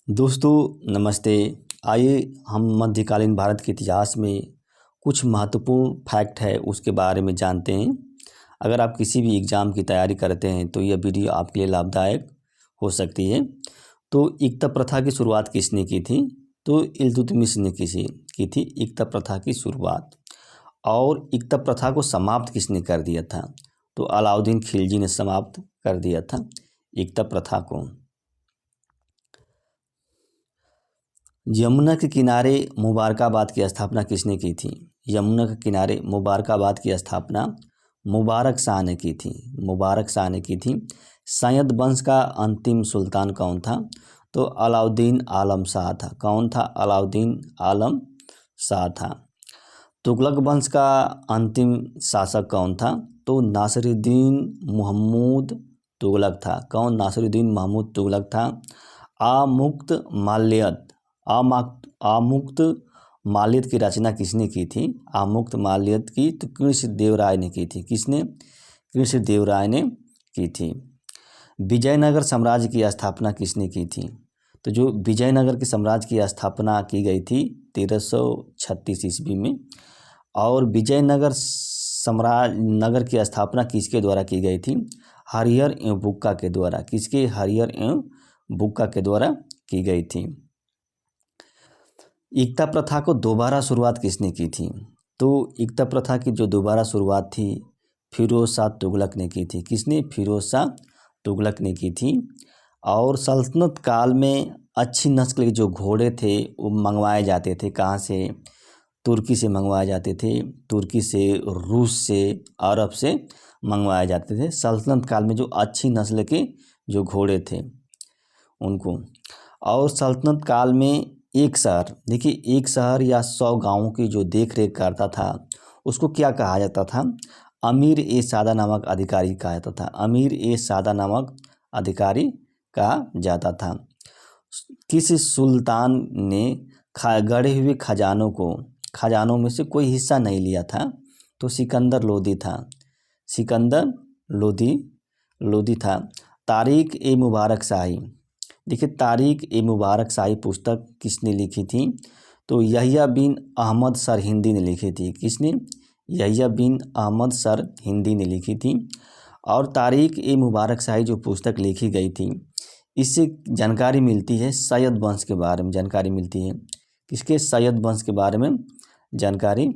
दोस्तों नमस्ते। आइए हम मध्यकालीन भारत के इतिहास में कुछ महत्वपूर्ण फैक्ट है उसके बारे में जानते हैं। अगर आप किसी भी एग्ज़ाम की तैयारी करते हैं तो यह वीडियो आपके लिए लाभदायक हो सकती है। तो इक्ता प्रथा की शुरुआत किसने की थी? तो इल्तुतमिश ने की थी इक्ता प्रथा की शुरुआत। और इक्ता प्रथा को समाप्त किसने कर दिया था? तो अलाउद्दीन खिलजी ने समाप्त कर दिया था इक्ता प्रथा को। यमुना के किनारे मुबारकाबाद की स्थापना किसने की थी? यमुना के किनारे मुबारकाबाद की स्थापना मुबारक शाह ने की थी। मुबारक शाह ने की थी। सैयद वंश का अंतिम सुल्तान कौन था? तो अलाउद्दीन आलम शाह था। कौन था? अलाउद्दीन आलम शाह था। तुगलक वंश का अंतिम शासक कौन था? तो नासिरुद्दीन महमूद तुगलक था। कौन? नासिरुद्दीन महमूद तुगलक था। आमुक्त माल्यद की रचना किसने की थी? आमुक्त माल्यद की तो कृष्णदेवराय ने की थी। किसने? कृष्णदेवराय ने की थी। विजयनगर साम्राज्य की स्थापना किसने की थी? तो जो विजयनगर के साम्राज्य की स्थापना की गई थी 1336 ईस्वी में। और विजयनगर नगर की स्थापना किसके द्वारा की गई थी? हरिहर एवं बुक्का के द्वारा। किसके? हरिहर एवं बुक्का के द्वारा की गई थी। इक्ता प्रथा को दोबारा शुरुआत किसने की थी? तो इक्ता प्रथा की जो दोबारा शुरुआत थी फिरोज शाह तुगलक ने की थी। किसने? फिरोज शाह तुगलक ने की थी। और सल्तनत काल में अच्छी नस्ल के जो घोड़े थे वो मंगवाए जाते थे। कहाँ से? तुर्की से मंगवाए जाते थे। तुर्की से, रूस से, अरब से मंगवाए जाते थे। सल्तनत काल में जो अच्छी नस्ल के जो घोड़े थे उनको। और सल्तनत काल में एक शहर, देखिए एक शहर या 100 गाँवों की जो देख रेख करता था उसको क्या कहा जाता था? अमीर ए सादा नामक अधिकारी कहा जाता था। अमीर ए सादा नामक अधिकारी कहा जाता था। किस सुल्तान ने गढ़े हुए खजानों में से कोई हिस्सा नहीं लिया था? तो सिकंदर लोदी था। सिकंदर लोदी था। तारीख ए मुबारक शाही, देखिए तारीख ए मुबारक शाही पुस्तक किसने लिखी थी? तो यहिया बिन अहमद सरहिंदी ने लिखी थी। किसने? यहिया बिन अहमद सरहिंदी ने लिखी थी। और तारीख ए मुबारक शाही जो पुस्तक लिखी गई थी इससे जानकारी मिलती है सैयद वंश के बारे में जानकारी मिलती है। किसके? सैयद वंश के बारे में जानकारी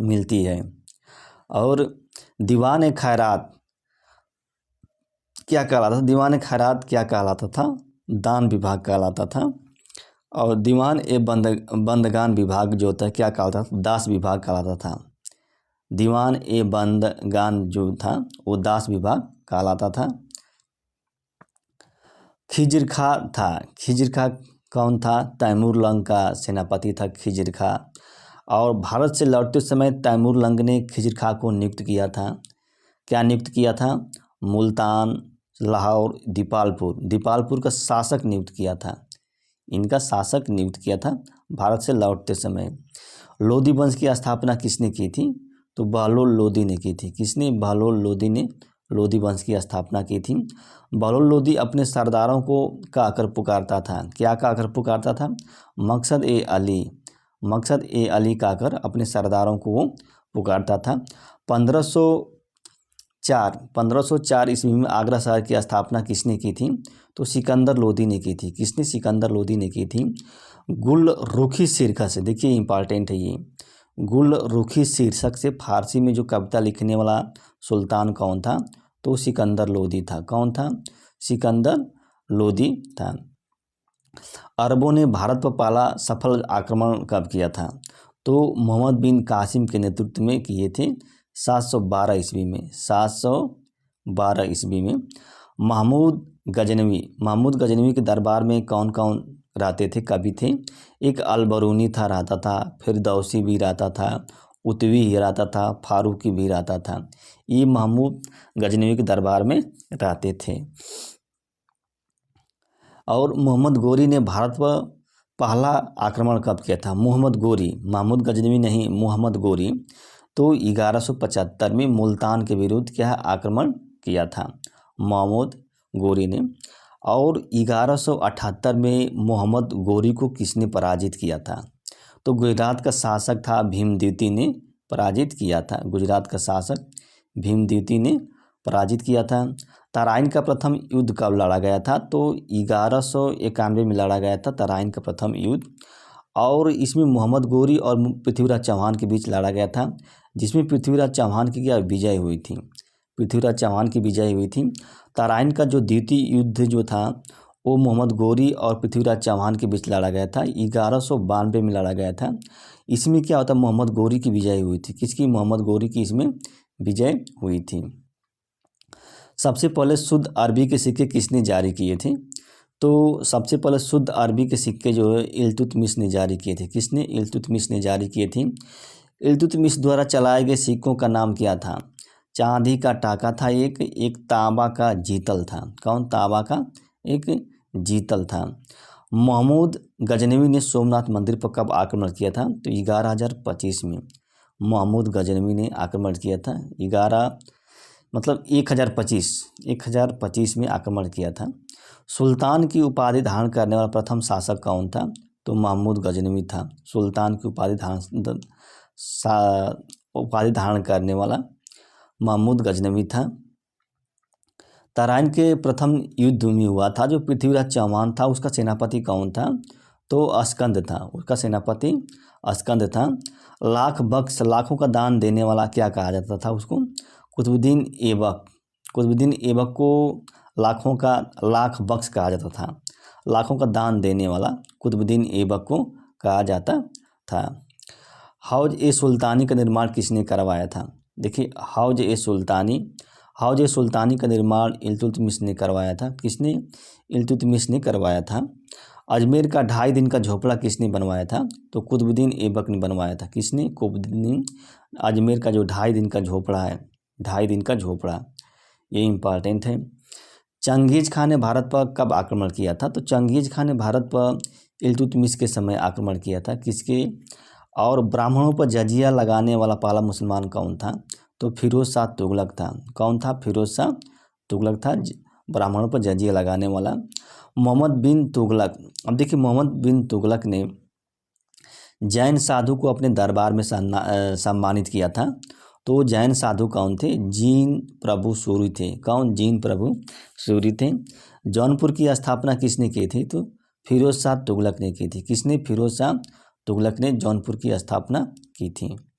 मिलती है। और दीवान ए खैरात क्या कहलाता था? दीवान ए खैरात क्या कहलाता था? दान विभाग कहलाता था। और दीवान ए बंदगान विभाग जो था क्या कहलाता था? दास विभाग कहलाता था। दीवान ए बंदगान जो था वो दास विभाग कहलाता था। खिजर खां था। खिजर खां कौन था? तैमूर लंग का सेनापति था खिजर खां। और भारत से लौटते समय तैमूर लंग ने खिजर खां को नियुक्त किया था। क्या नियुक्त किया था? मुल्तान, लाहौर, दीपालपुर का शासक नियुक्त किया था। इनका शासक नियुक्त किया था भारत से लौटते समय। लोदी वंश की स्थापना किसने की थी? तो बहलोल लोदी ने की थी। किसने? बहलोल लोदी ने लोदी वंश की स्थापना की थी। बहलोल लोदी अपने सरदारों को कहकर पुकारता था। क्या कहकर पुकारता था? मकसद ए अली कहकर अपने सरदारों को वो पुकारता था। 1504 ईस्वी में आगरा शहर की स्थापना किसने की थी? तो सिकंदर लोदी ने की थी। किसने? सिकंदर लोदी ने की थी। गुलरुखी शीर्षक से, देखिए इंपॉर्टेंट है ये, गुलरुखी शीर्षक से फारसी में जो कविता लिखने वाला सुल्तान कौन था? तो सिकंदर लोदी था। कौन था? सिकंदर लोदी था। अरबों ने भारत पर पहला सफल आक्रमण कब किया था? तो मोहम्मद बिन कासिम के नेतृत्व में किए थे 712 ईस्वी में। 712 ईस्वी में। महमूद गजनवी के दरबार में कौन कौन रहते थे? कवि थे। एक अलबरूनी था रहता था, फिरदौसी भी रहता था, उतवी ही रहता था, फारूकी भी रहता था। ये महमूद गजनवी के दरबार में रहते थे। और मोहम्मद गोरी ने भारत पर पहला आक्रमण कब किया था? मोहम्मद गोरी, महमूद गजनवी नहीं, मोहम्मद गोरी। तो 1175 में मुल्तान के विरुद्ध क्या आक्रमण किया था? मोहम्मद गोरी ने। और 1178 में मोहम्मद गोरी को किसने पराजित किया था? तो गुजरात का शासक था भीमद्विती ने पराजित किया था। गुजरात का शासक भीमद्विती ने पराजित किया था। तराइन का प्रथम युद्ध कब लड़ा गया था? तो 1191 में लड़ा गया था तराइन का प्रथम युद्ध, और इसमें मोहम्मद गोरी और पृथ्वीराज चौहान के बीच लड़ा गया था, जिसमें पृथ्वीराज चौहान की क्या विजय हुई थी। पृथ्वीराज चौहान की विजय हुई थी। तराइन का जो द्वितीय युद्ध जो था वो मोहम्मद गोरी और पृथ्वीराज चौहान के बीच लड़ा गया था, 1192 में लड़ा गया था। इसमें क्या होता, मोहम्मद गोरी की विजय हुई थी। किसकी? मोहम्मद गोरी की इसमें विजय हुई थी। सबसे पहले शुद्ध अरबी के सिक्के किसने जारी किए थे? तो सबसे पहले शुद्ध अरबी के सिक्के जो है इल्तुतमिश ने जारी किए थे। किसने? इल्तुतमिश ने जारी किए थे। इल्तुतमिश द्वारा चलाए गए सिक्कों का नाम क्या था? चांदी का टाका था एक तांबा का जीतल था। कौन? तांबा का एक जीतल था। महमूद गजनवी ने सोमनाथ मंदिर पर कब आक्रमण किया था? तो 1125 में महमूद गजनवी ने आक्रमण किया था। 1025 में आक्रमण किया था। सुल्तान की उपाधि धारण करने वाला प्रथम शासक कौन था? तो महमूद गजनवी था। सुल्तान की उपाधि धारण करने वाला महमूद गजनवी था। तराइन के प्रथम युद्ध में हुआ था, जो पृथ्वीराज चौहान था उसका सेनापति कौन था? तो अस्कंद था। उसका सेनापति अस्कंद था। लाख बख्श, लाखों का दान देने वाला क्या कहा जाता था उसको? कुतुबुद्दीन ऐबक। कुतुबुद्दीन ऐबक को लाख बख्श कहा जाता था। लाखों का दान देने वाला कुतुबुद्दीन ऐबक को कहा जाता था। हौज ए सुल्तानी का निर्माण किसने करवाया था? देखिए, हौज ए सुल्तानी का निर्माण इल्तुतमिश ने करवाया था। किसने? इल्तुतमिश ने करवाया था। अजमेर का 2.5 दिन का झोपड़ा किसने बनवाया था? तो कुतुबुद्दीन ऐबक ने बनवाया था। किसने? कुतुबुद्दीन। अजमेर का जो 2.5 दिन का झोपड़ा है, 2.5 दिन का झोपड़ा, ये इम्पॉर्टेंट है। चंगेज खान ने भारत पर कब आक्रमण किया था? तो चंगेज खान ने भारत पर इल्तुतमिश के समय आक्रमण किया था। किसके? और ब्राह्मणों पर जजिया लगाने वाला पहला मुसलमान कौन था? तो फिरोज शाह तुगलक था। कौन था? फिरोज शाह तुगलक था, ब्राह्मणों पर जजिया लगाने वाला। मोहम्मद बिन तुगलक। अब देखिए, मोहम्मद बिन तुगलक ने जैन साधु को अपने दरबार में सम्मानित किया था। तो जैन साधु कौन थे? जीन प्रभु सूरी थे। कौन? जीन प्रभु सूरी थे। जौनपुर की स्थापना किसने की थी? तो फिरोज शाह तुगलक ने की थी। किसने? फिरोज शाह तुगलक ने जौनपुर की स्थापना की थी।